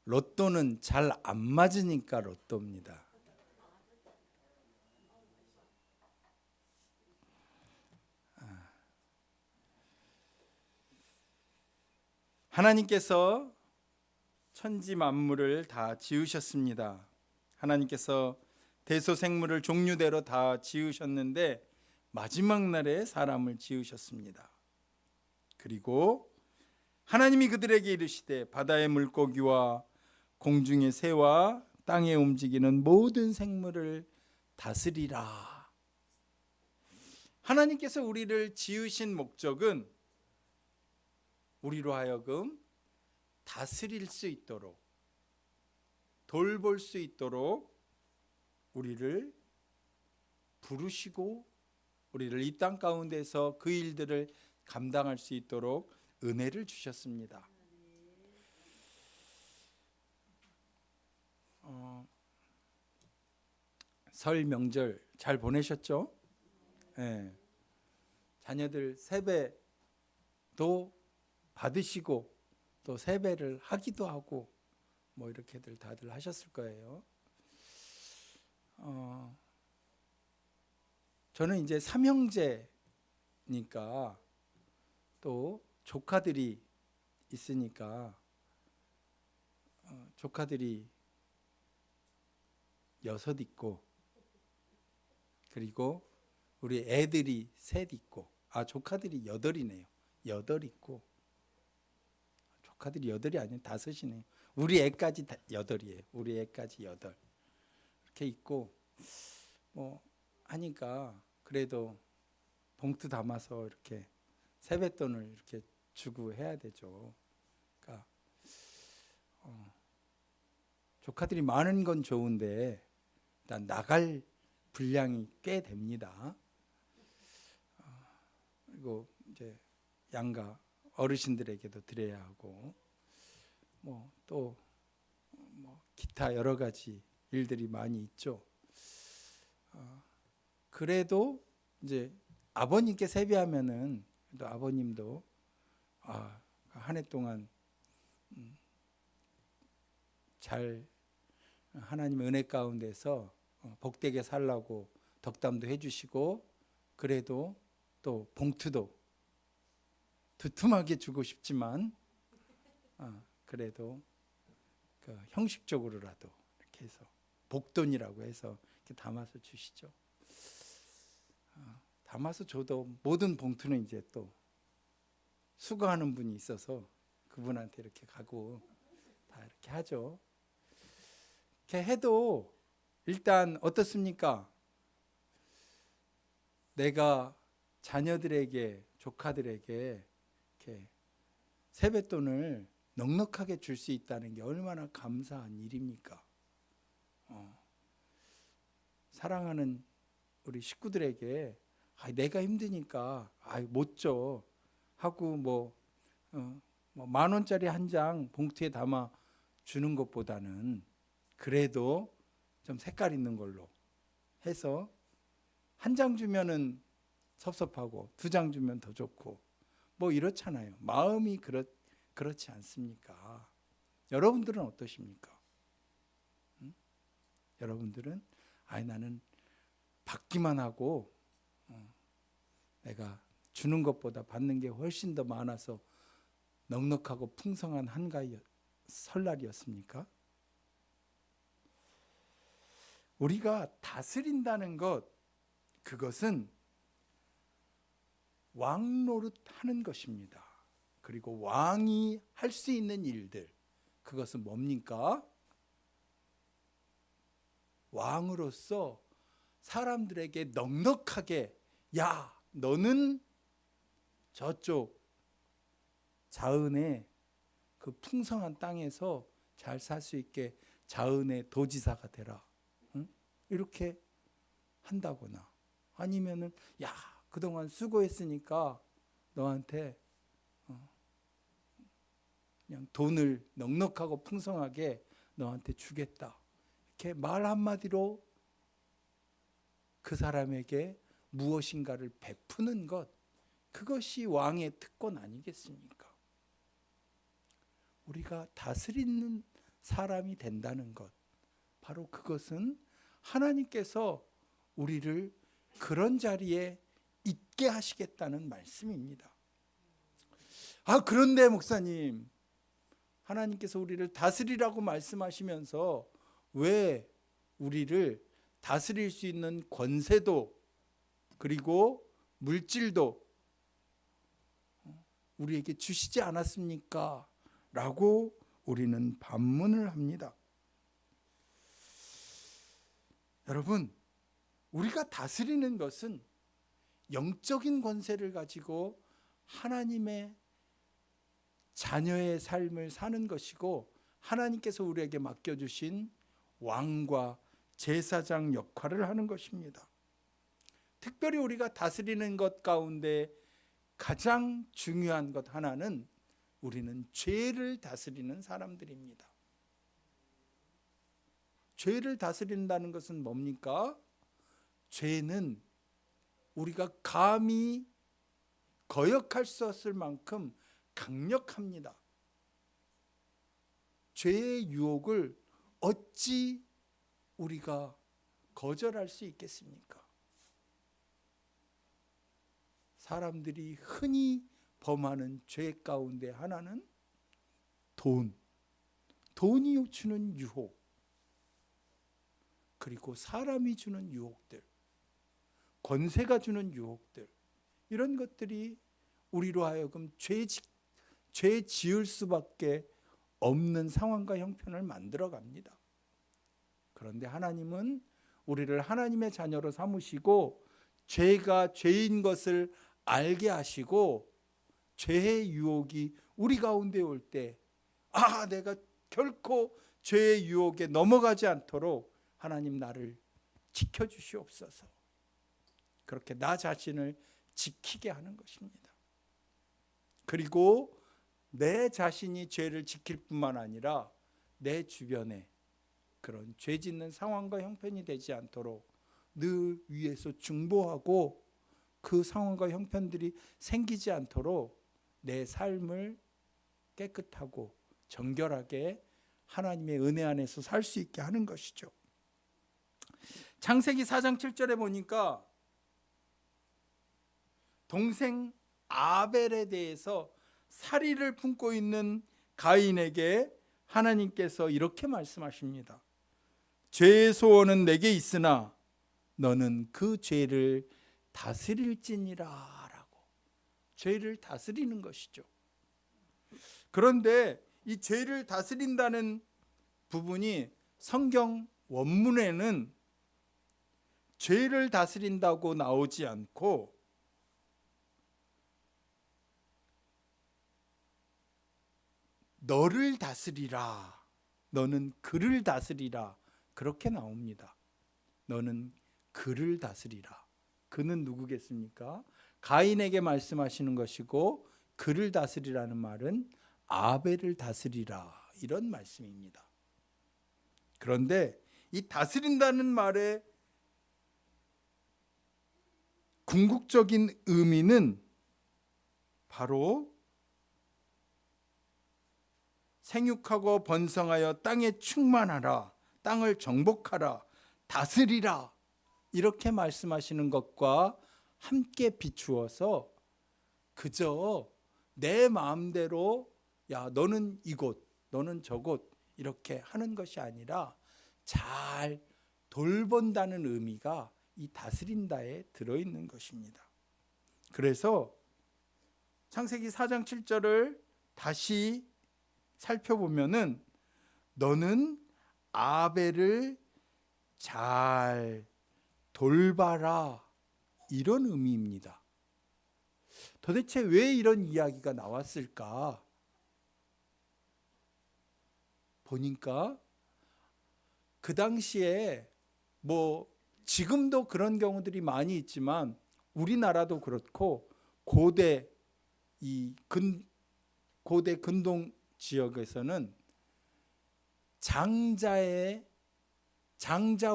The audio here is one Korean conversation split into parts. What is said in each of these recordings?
로또는 잘 안 맞으니까 로또입니다. 하나님께서 천지 만물을 다 지으셨습니다. 하나님께서 대소생물을 종류대로 다 지으셨는데 마지막 날에 사람을 지으셨습니다. 그리고 하나님이 그들에게 이르시되 바다의 물고기와 공중의 새와 땅에 움직이는 모든 생물을 다스리라. 하나님께서 우리를 지으신 목적은 우리로 하여금 다스릴 수 있도록, 돌볼 수 있도록 우리를 부르시고 우리를 이 땅 가운데서 그 일들을 감당할 수 있도록 은혜를 주셨습니다. 설 명절 잘 보내셨죠? 네. 자녀들 세배도 받으시고 또 세배를 하기도 하고 뭐 이렇게들 다들 하셨을 거예요. 저는 이제 삼형제니까 또 조카들이 있으니까 조카들이 6 있고 그리고 우리 애들이 3 있고 조카들이 8이네요. 8 있고 조카들이 8이 아니에요. 5이네요. 우리 애까지 8이에요. 우리 애까지 8 이렇게 있고 뭐 하니까 그래도 봉투 담아서 이렇게 세뱃돈을 이렇게 주고 해야 되죠. 그러니까 조카들이 많은 건 좋은데 일단 나갈 분량이 꽤 됩니다. 그리고 이제 양가 어르신들에게도 드려야 하고 뭐 또 뭐 기타 여러 가지 일들이 많이 있죠. 그래도 이제 아버님께 세배하면은 또 아버님도 한 해 동안 잘 하나님의 은혜 가운데서 복되게 살라고 덕담도 해주시고 그래도 또 봉투도 두툼하게 주고 싶지만 그래도 그 형식적으로라도 이렇게 해서 복돈이라고 해서 이렇게 담아서 주시죠. 담아서 줘도 모든 봉투는 이제 또 수거하는 분이 있어서 그분한테 이렇게 가고 다 이렇게 하죠. 이렇게 해도 일단 어떻습니까? 내가 자녀들에게 조카들에게 이렇게 세뱃돈을 넉넉하게 줄 수 있다는 게 얼마나 감사한 일입니까? 사랑하는 우리 식구들에게 내가 힘드니까 못 줘 하고 뭐 10,000원짜리 한 장 봉투에 담아 주는 것보다는 그래도 좀 색깔 있는 걸로 해서 한 장 주면은 섭섭하고 2장 주면 더 좋고 뭐 이렇잖아요. 마음이 그렇지 않습니까? 여러분들은 어떠십니까? 여러분들은 나는 받기만 하고 내가 주는 것보다 받는 게 훨씬 더 많아서 넉넉하고 풍성한 한가위 설날이었습니까? 우리가 다스린다는 것, 그것은 왕 노릇하는 것입니다. 그리고 왕이 할 수 있는 일들, 그것은 뭡니까? 왕으로서 사람들에게 넉넉하게 너는 저쪽 자은의 그 풍성한 땅에서 잘 살 수 있게 자은의 도지사가 되라. 이렇게 한다거나 아니면은 그동안 수고했으니까 너한테 그냥 돈을 넉넉하고 풍성하게 너한테 주겠다. 이렇게 말 한마디로 그 사람에게 무엇인가를 베푸는 것, 그것이 왕의 특권 아니겠습니까? 우리가 다스리는 사람이 된다는 것, 바로 그것은 하나님께서 우리를 그런 자리에 있게 하시겠다는 말씀입니다. 그런데 목사님, 하나님께서 우리를 다스리라고 말씀하시면서 왜 우리를 다스릴 수 있는 권세도 그리고 물질도 우리에게 주시지 않았습니까? 라고 우리는 반문을 합니다. 여러분, 우리가 다스리는 것은 영적인 권세를 가지고 하나님의 자녀의 삶을 사는 것이고, 하나님께서 우리에게 맡겨주신 왕과 제사장 역할을 하는 것입니다. 특별히 우리가 다스리는 것 가운데 가장 중요한 것 하나는 우리는 죄를 다스리는 사람들입니다. 죄를 다스린다는 것은 뭡니까? 죄는 우리가 감히 거역할 수 없을 만큼 강력합니다. 죄의 유혹을 어찌 우리가 거절할 수 있겠습니까? 사람들이 흔히 범하는 죄 가운데 하나는 돈이 주는 유혹, 그리고 사람이 주는 유혹들, 권세가 주는 유혹들, 이런 것들이 우리로 하여금 죄 지을 수밖에 없는 상황과 형편을 만들어 갑니다. 그런데 하나님은 우리를 하나님의 자녀로 삼으시고 죄가 죄인 것을 알게 하시고, 죄의 유혹이 우리 가운데 올 때 내가 결코 죄의 유혹에 넘어가지 않도록 하나님 나를 지켜주시옵소서, 그렇게 나 자신을 지키게 하는 것입니다. 그리고 내 자신이 죄를 지킬 뿐만 아니라 내 주변에 그런 죄 짓는 상황과 형편이 되지 않도록 늘 위에서 중보하고, 그 상황과 형편들이 생기지 않도록 내 삶을 깨끗하고 정결하게 하나님의 은혜 안에서 살 수 있게 하는 것이죠. 창세기 4장 7절에 보니까 동생 아벨에 대해서 살의를 품고 있는 가인에게 하나님께서 이렇게 말씀하십니다. 죄의 소원은 내게 있으나 너는 그 죄를 다스릴지니라 라고. 죄를 다스리는 것이죠. 그런데 이 죄를 다스린다는 부분이 성경 원문에는 죄를 다스린다고 나오지 않고 너를 다스리라, 너는 그를 다스리라, 그렇게 나옵니다. 너는 그를 다스리라. 그는 누구겠습니까? 가인에게 말씀하시는 것이고, 그를 다스리라는 말은 아벨을 다스리라, 이런 말씀입니다. 그런데 이 다스린다는 말의 궁극적인 의미는 바로 생육하고 번성하여 땅에 충만하라, 땅을 정복하라, 다스리라, 이렇게 말씀하시는 것과 함께 비추어서 그저 내 마음대로 너는 이곳, 너는 저곳 이렇게 하는 것이 아니라 잘 돌본다는 의미가 이 다스린다에 들어있는 것입니다. 그래서 창세기 4장 7절을 다시 살펴보면은 너는 아벨을 잘 돌봐라, 이런 의미입니다. 도대체 왜 이런 이야기가 나왔을까? 보니까 그 당시에 지금도 그런 경우들이 많이 있지만 우리나라도 그렇고 고대 근동 지역에서는 장자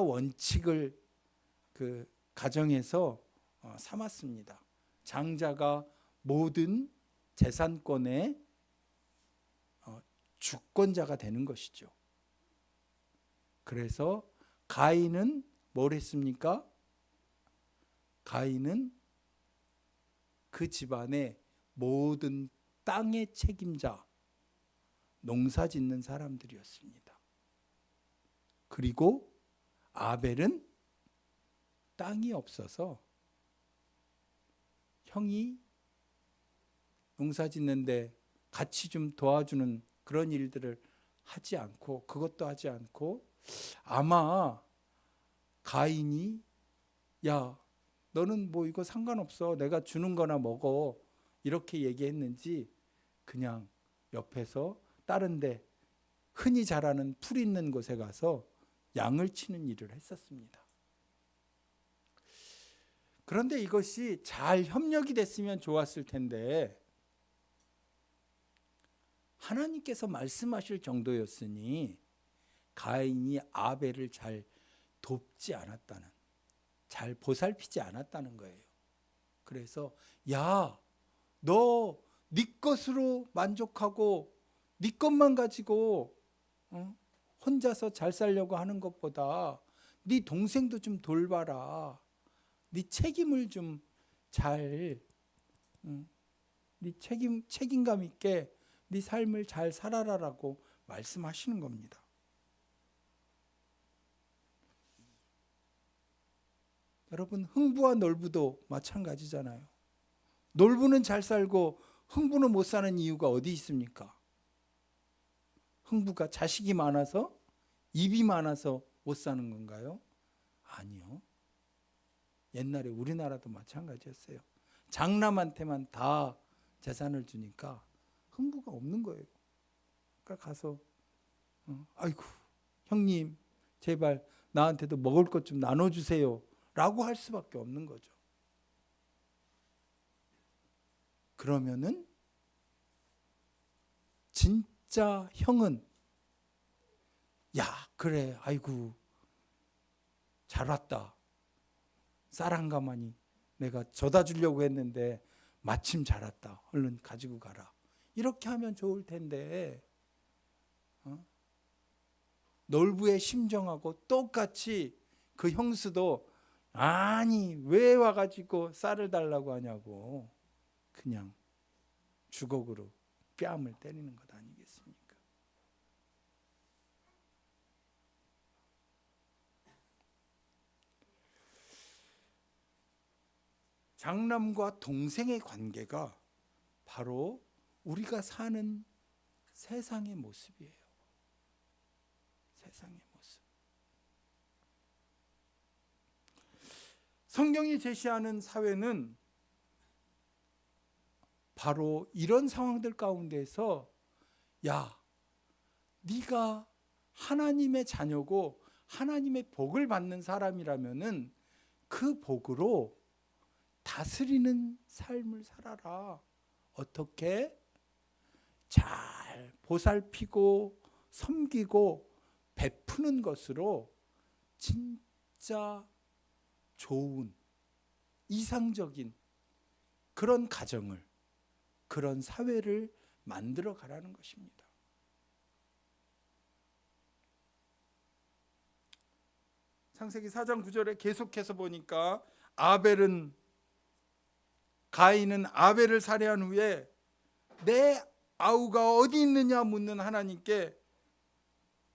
원칙을 그 가정에서 삼았습니다. 장자가 모든 재산권의 주권자가 되는 것이죠. 그래서 가인은 뭘 했습니까? 가인은 그 집안의 모든 땅의 책임자, 농사 짓는 사람들이었습니다. 그리고 아벨은 땅이 없어서 형이 농사 짓는데 같이 좀 도와주는 그런 일들을 하지 않고, 그것도 하지 않고, 아마 가인이 야 너는 뭐 이거 상관없어, 내가 주는 거나 먹어, 이렇게 얘기했는지 그냥 옆에서 다른 데 흔히 자라는 풀 있는 곳에 가서 양을 치는 일을 했었습니다. 그런데 이것이 잘 협력이 됐으면 좋았을 텐데 하나님께서 말씀하실 정도였으니 가인이 아벨을 잘 돕지 않았다는, 잘 보살피지 않았다는 거예요. 그래서 야, 너 네 것으로 만족하고 네 것만 가지고 혼자서 잘 살려고 하는 것보다 네 동생도 좀 돌봐라. 네 책임을 좀 잘, 네 책임감 있게 네 삶을 잘 살아라라고 말씀하시는 겁니다. 여러분, 흥부와 놀부도 마찬가지잖아요. 놀부는 잘 살고 흥부는 못 사는 이유가 어디 있습니까? 흥부가 자식이 많아서, 입이 많아서 못 사는 건가요? 아니요. 옛날에 우리나라도 마찬가지였어요. 장남한테만 다 재산을 주니까 흥부가 없는 거예요. 그러니까 가서 아이고 형님 제발 나한테도 먹을 것 좀 나눠주세요 라고 할 수밖에 없는 거죠. 그러면은 진짜 형은 야 그래 아이고 잘 왔다, 쌀 한 가마니 내가 져다 주려고 했는데 마침 잘 왔다, 얼른 가지고 가라, 이렇게 하면 좋을 텐데 놀부의 심정하고 똑같이 그 형수도 아니 왜 와가지고 쌀을 달라고 하냐고 그냥 주걱으로 뺨을 때리는 것 아니겠습니까? 장남과 동생의 관계가 바로 우리가 사는 세상의 모습이에요. 세상의 모습. 성경이 제시하는 사회는 바로 이런 상황들 가운데서 야, 네가 하나님의 자녀고 하나님의 복을 받는 사람이라면은 그 복으로 다스리는 삶을 살아라. 어떻게? 잘 보살피고 섬기고 베푸는 것으로 진짜 좋은 이상적인 그런 가정을, 그런 사회를 만들어 가라는 것입니다. 창세기 4장 9절에 계속해서 보니까 가인은 아벨을 살해한 후에 내 아우가 어디 있느냐 묻는 하나님께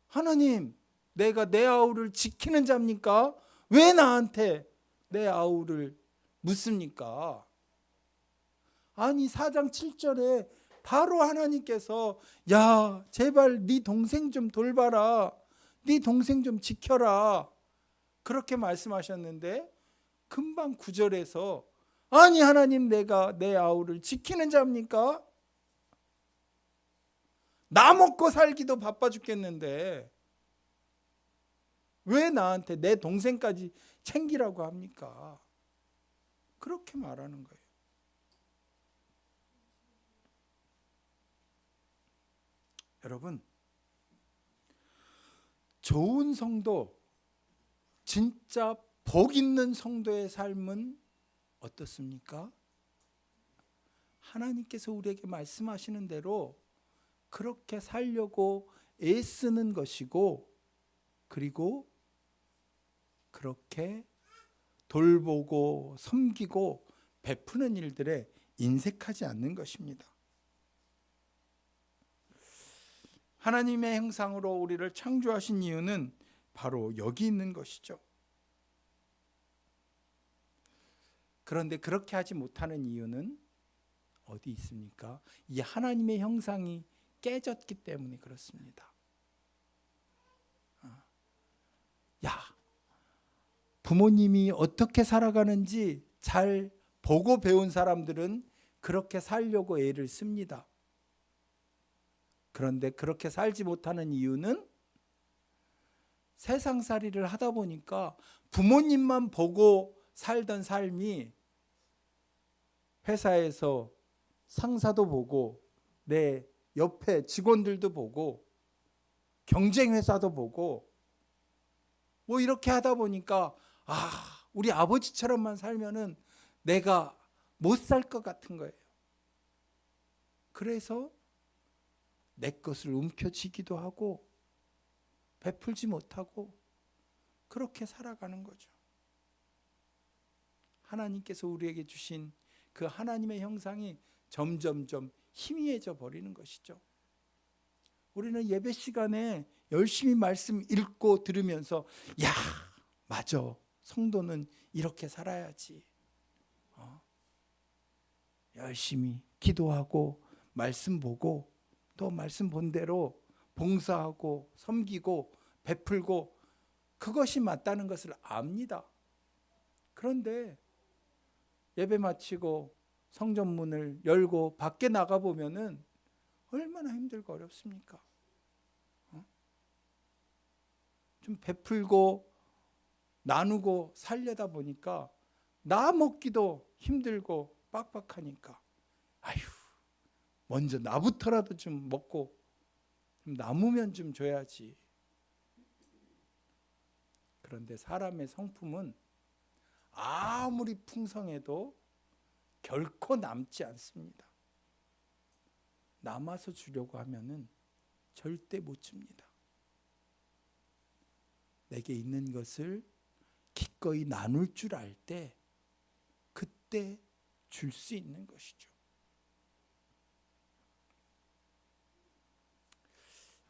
하나님 내가 내 아우를 지키는 자입니까? 왜 나한테 내 아우를 묻습니까? 아니 4장 7절에 바로 하나님께서 야 제발 네 동생 좀 돌봐라, 네 동생 좀 지켜라 그렇게 말씀하셨는데 금방 9절에서 아니 하나님 내가 내 아우를 지키는 자입니까? 나 먹고 살기도 바빠 죽겠는데 왜 나한테 내 동생까지 챙기라고 합니까? 그렇게 말하는 거예요. 여러분, 좋은 성도, 진짜 복 있는 성도의 삶은 어떻습니까? 하나님께서 우리에게 말씀하시는 대로 그렇게 살려고 애쓰는 것이고 그리고 그렇게 돌보고 섬기고 베푸는 일들에 인색하지 않는 것입니다. 하나님의 형상으로 우리를 창조하신 이유는 바로 여기 있는 것이죠. 그런데 그렇게 하지 못하는 이유는 어디 있습니까? 이 하나님의 형상이 깨졌기 때문에 그렇습니다. 부모님이 어떻게 살아가는지 잘 보고 배운 사람들은 그렇게 살려고 애를 씁니다. 그런데 그렇게 살지 못하는 이유는 세상살이를 하다 보니까 부모님만 보고 살던 삶이 회사에서 상사도 보고 내 옆에 직원들도 보고 경쟁회사도 보고 뭐 이렇게 하다 보니까 우리 아버지처럼만 살면은 내가 못 살 것 같은 거예요. 그래서 내 것을 움켜쥐기도 하고 베풀지 못하고 그렇게 살아가는 거죠. 하나님께서 우리에게 주신 그 하나님의 형상이 점점점 희미해져 버리는 것이죠. 우리는 예배 시간에 열심히 말씀 읽고 들으면서 맞아, 성도는 이렇게 살아야지. 열심히 기도하고 말씀 보고 또 말씀 본 대로 봉사하고 섬기고 베풀고 그것이 맞다는 것을 압니다. 그런데 예배 마치고 성전문을 열고 밖에 나가보면은 얼마나 힘들고 어렵습니까? 좀 베풀고 나누고 살려다 보니까 나 먹기도 힘들고 빡빡하니까 먼저 나부터라도 좀 먹고 좀 남으면 좀 줘야지. 그런데 사람의 성품은 아무리 풍성해도 결코 남지 않습니다. 남아서 주려고 하면은 절대 못 줍니다. 내게 있는 것을 기꺼이 나눌 줄 알 때 그때 줄 수 있는 것이죠.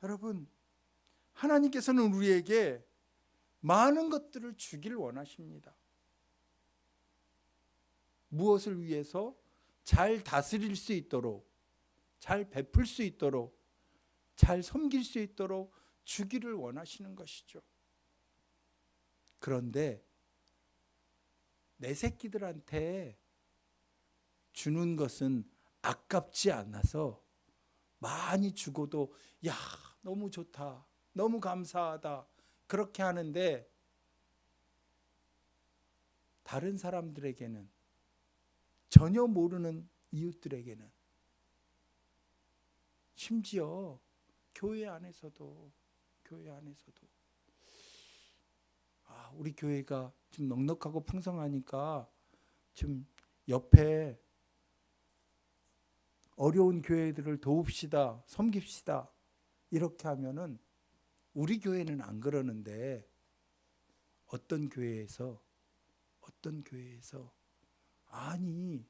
여러분, 하나님께서는 우리에게 많은 것들을 주길 원하십니다. 무엇을 위해서? 잘 다스릴 수 있도록, 잘 베풀 수 있도록, 잘 섬길 수 있도록 주기를 원하시는 것이죠. 그런데 내 새끼들한테 주는 것은 아깝지 않아서 많이 주고도 너무 좋다, 너무 감사하다 그렇게 하는데 다른 사람들에게는, 전혀 모르는 이웃들에게는, 심지어 교회 안에서도 우리 교회가 좀 넉넉하고 풍성하니까 좀 옆에 어려운 교회들을 도웁시다, 섬깁시다 이렇게 하면은 우리 교회는 안 그러는데 어떤 교회에서 아니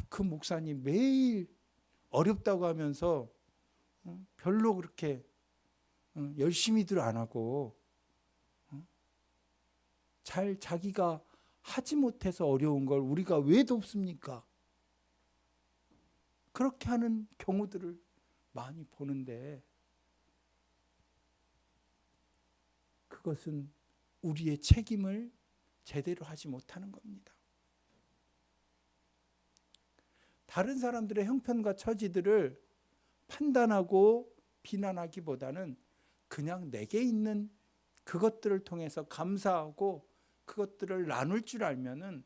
그 목사님 매일 어렵다고 하면서 별로 그렇게 열심히들 안 하고 잘 자기가 하지 못해서 어려운 걸 우리가 왜 돕습니까? 그렇게 하는 경우들을 많이 보는데 그것은 우리의 책임을 제대로 하지 못하는 겁니다. 다른 사람들의 형편과 처지들을 판단하고 비난하기보다는 그냥 내게 있는 그것들을 통해서 감사하고 그것들을 나눌 줄 알면은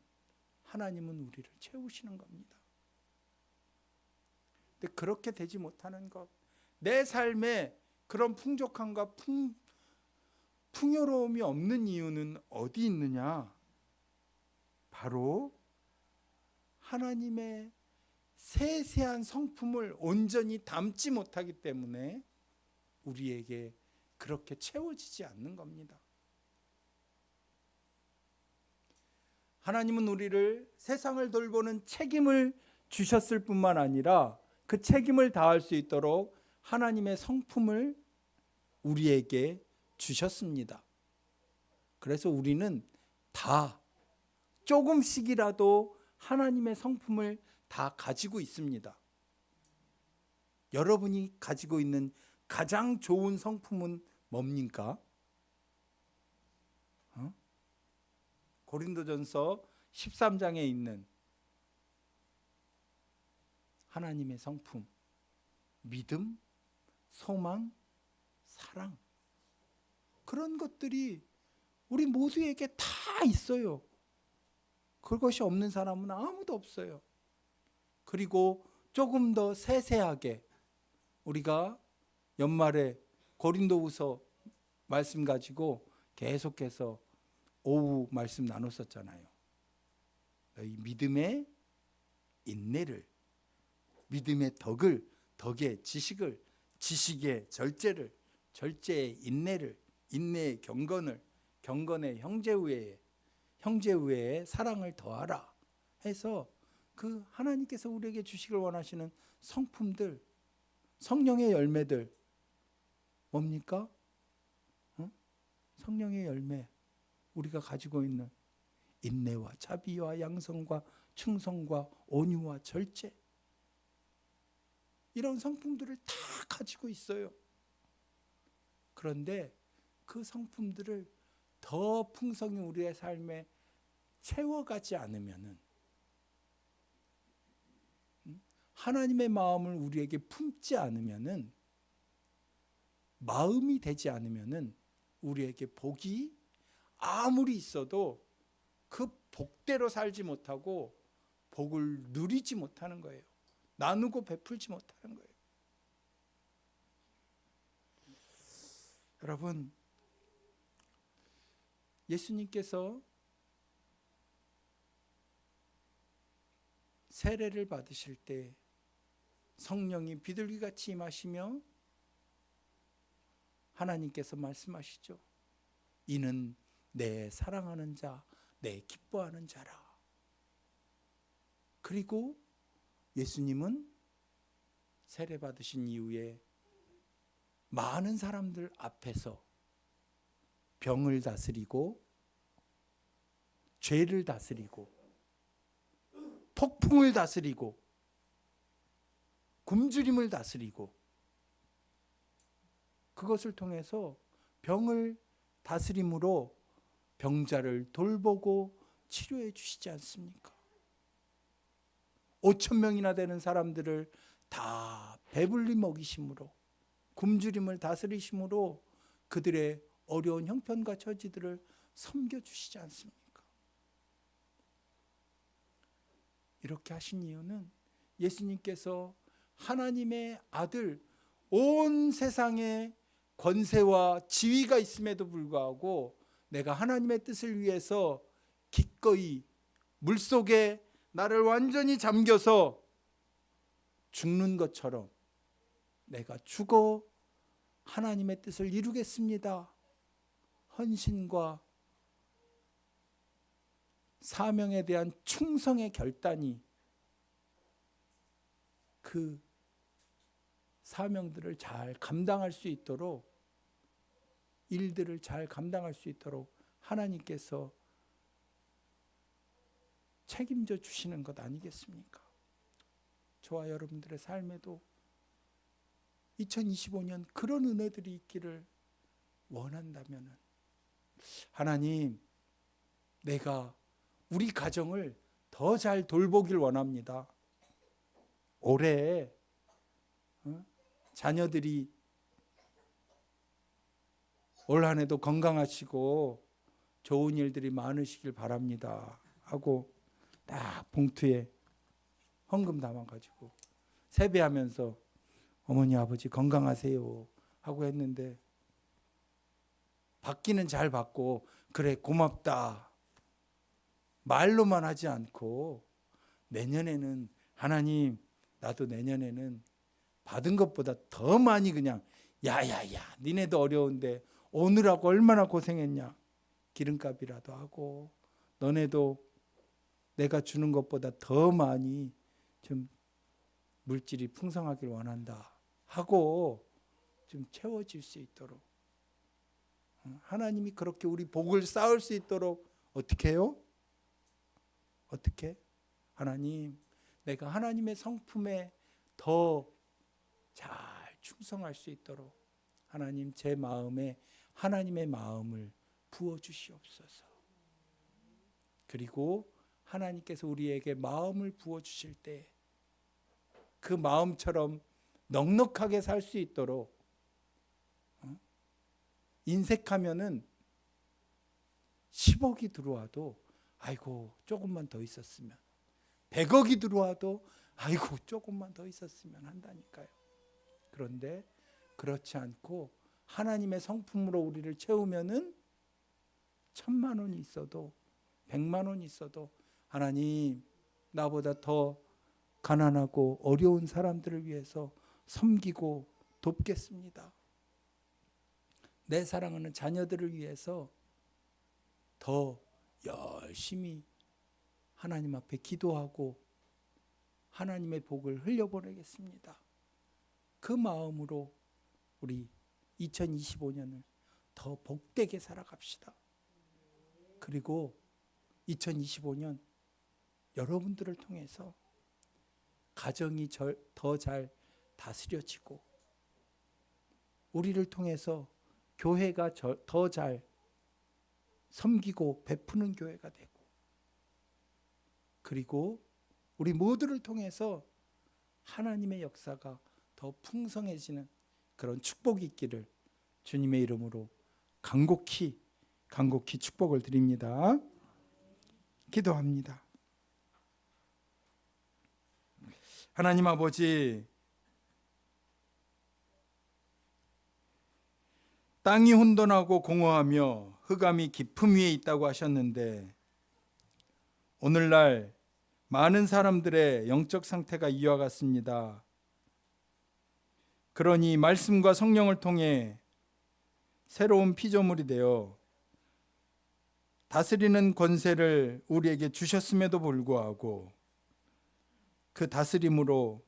하나님은 우리를 채우시는 겁니다. 근데 그렇게 되지 못하는 것, 내 삶에 그런 풍족함과 풍요로움이 없는 이유는 어디 있느냐? 바로 하나님의 세세한 성품을 온전히 담지 못하기 때문에 우리에게 그렇게 채워지지 않는 겁니다. 하나님은 우리를 세상을 돌보는 책임을 주셨을 뿐만 아니라 그 책임을 다할 수 있도록 하나님의 성품을 우리에게 주셨습니다. 그래서 우리는 다 조금씩이라도 하나님의 성품을 다 가지고 있습니다. 여러분이 가지고 있는 가장 좋은 성품은 뭡니까? 고린도전서 13장에 있는 하나님의 성품, 믿음, 소망, 사랑, 그런 것들이 우리 모두에게 다 있어요. 그것이 없는 사람은 아무도 없어요. 그리고 조금 더 세세하게 우리가 연말에 고린도후서 말씀 가지고 계속해서 오후 말씀 나눴었잖아요. 너희 믿음의 인내를, 믿음의 덕을, 덕의 지식을, 지식의 절제를, 절제의 인내를, 인내의 경건을, 경건의 형제우애에, 형제우애에 사랑을 더하라 해서 그 하나님께서 우리에게 주시길 원하시는 성품들, 성령의 열매들 뭡니까? 성령의 열매, 우리가 가지고 있는 인내와 자비와 양성과 충성과 온유와 절제, 이런 성품들을 다 가지고 있어요. 그런데 그 성품들을 더 풍성히 우리의 삶에 채워가지 않으면은, 하나님의 마음을 우리에게 품지 않으면은, 마음이 되지 않으면은 우리에게 복이 아무리 있어도 그 복대로 살지 못하고 복을 누리지 못하는 거예요. 나누고 베풀지 못하는 거예요. 여러분, 예수님께서 세례를 받으실 때 성령이 비둘기같이 임하시며 하나님께서 말씀하시죠. 이는 내 사랑하는 자, 내 기뻐하는 자라. 그리고 예수님은 세례 받으신 이후에 많은 사람들 앞에서 병을 다스리고 죄를 다스리고 폭풍을 다스리고 굶주림을 다스리고, 그것을 통해서 병을 다스림으로 병자를 돌보고 치료해 주시지 않습니까? 5,000명이나 되는 사람들을 다 배불리 먹이심으로, 굶주림을 다스리심으로 그들의 어려운 형편과 처지들을 섬겨주시지 않습니까? 이렇게 하신 이유는 예수님께서 하나님의 아들, 온 세상에 권세와 지위가 있음에도 불구하고 내가 하나님의 뜻을 위해서 기꺼이 물속에 나를 완전히 잠겨서 죽는 것처럼 내가 죽어 하나님의 뜻을 이루겠습니다. 헌신과 사명에 대한 충성의 결단이 그 사명들을 잘 감당할 수 있도록, 일들을 잘 감당할 수 있도록 하나님께서 책임져 주시는 것 아니겠습니까? 저와 여러분들의 삶에도 2025년 그런 은혜들이 있기를 원한다면, 하나님, 내가 우리 가정을 더 잘 돌보길 원합니다. 올해 자녀들이 올 한 해도 건강하시고 좋은 일들이 많으시길 바랍니다 하고 딱 봉투에 헌금 담아가지고 세배하면서 어머니 아버지 건강하세요 하고 했는데, 받기는 잘 받고 그래 고맙다 말로만 하지 않고, 내년에는 하나님 나도 내년에는 받은 것보다 더 많이 그냥 야야야, 니네도 어려운데 오느라고 얼마나 고생했냐. 기름값이라도 하고 너네도 내가 주는 것보다 더 많이 좀 물질이 풍성하길 원한다 하고 좀 채워질 수 있도록, 하나님이 그렇게 우리 복을 쌓을 수 있도록 어떻게 해요? 어떻게? 하나님, 내가 하나님의 성품에 더 잘 충성할 수 있도록 하나님, 제 마음에 하나님의 마음을 부어주시옵소서. 그리고 하나님께서 우리에게 마음을 부어주실 때 그 마음처럼 넉넉하게 살 수 있도록, 인색하면은 10억이 들어와도 아이고 조금만 더 있었으면, 100억이 들어와도 아이고 조금만 더 있었으면 한다니까요. 그런데 그렇지 않고 하나님의 성품으로 우리를 채우면은 1000만 원이 있어도 100만 원이 있어도 하나님, 나보다 더 가난하고 어려운 사람들을 위해서 섬기고 돕겠습니다. 내 사랑하는 자녀들을 위해서 더 열심히 하나님 앞에 기도하고 하나님의 복을 흘려보내겠습니다. 그 마음으로 우리 2025년을 더 복되게 살아갑시다. 그리고 2025년 여러분들을 통해서 가정이 더 잘 다스려지고, 우리를 통해서 교회가 더 잘 섬기고 베푸는 교회가 되고, 그리고 우리 모두를 통해서 하나님의 역사가 더 풍성해지는 그런 축복이 있기를 주님의 이름으로 간곡히 축복을 드립니다. 기도합니다. 하나님 아버지, 땅이 혼돈하고 공허하며 흑암이 깊음 위에 있다고 하셨는데, 오늘날 많은 사람들의 영적 상태가 이와 같습니다. 그러니 말씀과 성령을 통해 새로운 피조물이 되어 다스리는 권세를 우리에게 주셨음에도 불구하고 그 다스림으로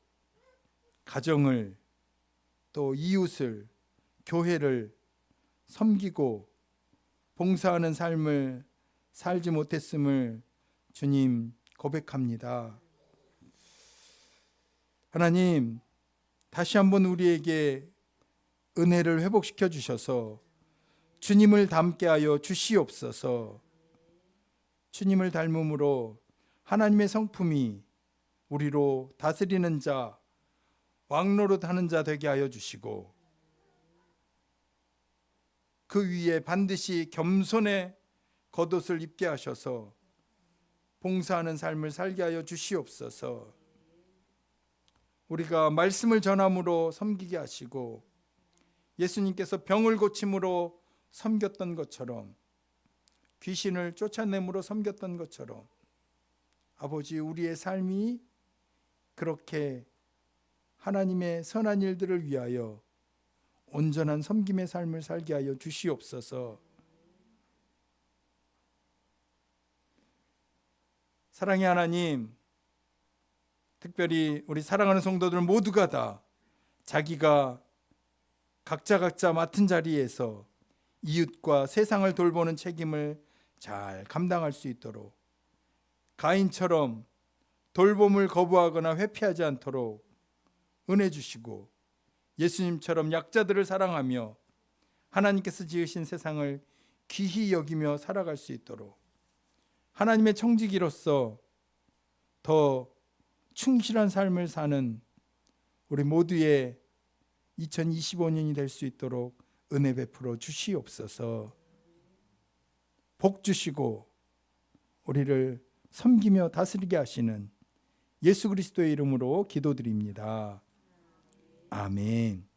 가정을, 또 이웃을, 교회를 섬기고 봉사하는 삶을 살지 못했음을 주님 고백합니다. 하나님, 다시 한번 우리에게 은혜를 회복시켜 주셔서 주님을 닮게 하여 주시옵소서. 주님을 닮음으로 하나님의 성품이 우리로 다스리는 자, 왕노릇하는 자 되게 하여 주시고, 그 위에 반드시 겸손의 겉옷을 입게 하셔서 봉사하는 삶을 살게 하여 주시옵소서. 우리가 말씀을 전함으로 섬기게 하시고, 예수님께서 병을 고침으로 섬겼던 것처럼, 귀신을 쫓아내므로 섬겼던 것처럼, 아버지, 우리의 삶이 그렇게 하나님의 선한 일들을 위하여 온전한 섬김의 삶을 살게 하여 주시옵소서. 사랑의 하나님, 특별히 우리 사랑하는 성도들 모두가 다 자기가 각자 맡은 자리에서 이웃과 세상을 돌보는 책임을 잘 감당할 수 있도록, 가인처럼 돌봄을 거부하거나 회피하지 않도록 은혜 주시고, 예수님처럼 약자들을 사랑하며 하나님께서 지으신 세상을 귀히 여기며 살아갈 수 있도록 하나님의 청지기로서 더 충실한 삶을 사는 우리 모두의 2025년이 될 수 있도록 은혜 베풀어 주시옵소서. 복 주시고 우리를 섬기며 다스리게 하시는 예수 그리스도의 이름으로 기도드립니다. 아멘.